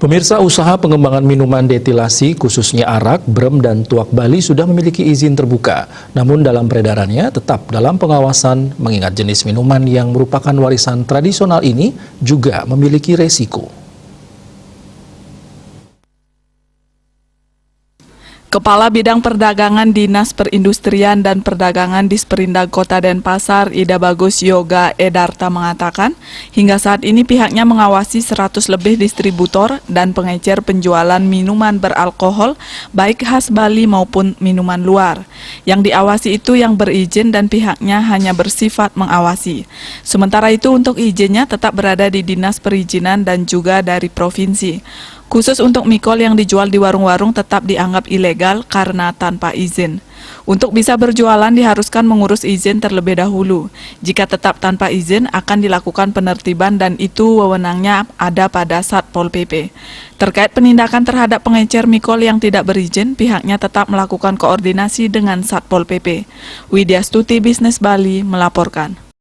Pemirsa, usaha pengembangan minuman detilasi khususnya arak, brem, dan tuak Bali sudah memiliki izin terbuka. Namun dalam peredarannya tetap dalam pengawasan mengingat jenis minuman yang merupakan warisan tradisional ini juga memiliki resiko. Kepala Bidang Perdagangan Dinas Perindustrian dan Perdagangan Disperindag Kota Denpasar, Ida Bagus Yoga Edarta mengatakan, hingga saat ini pihaknya mengawasi 100 lebih distributor dan pengecer penjualan minuman beralkohol, baik khas Bali maupun minuman luar. Yang diawasi itu yang berizin dan pihaknya hanya bersifat mengawasi. Sementara itu untuk izinnya tetap berada di Dinas Perizinan dan juga dari Provinsi. Khusus untuk mikol yang dijual di warung-warung tetap dianggap ilegal karena tanpa izin. Untuk bisa berjualan diharuskan mengurus izin terlebih dahulu. Jika tetap tanpa izin akan dilakukan penertiban dan itu wewenangnya ada pada Satpol PP. Terkait penindakan terhadap pengecer mikol yang tidak berizin, pihaknya tetap melakukan koordinasi dengan Satpol PP. Widya Stuti, Bisnis Bali, melaporkan.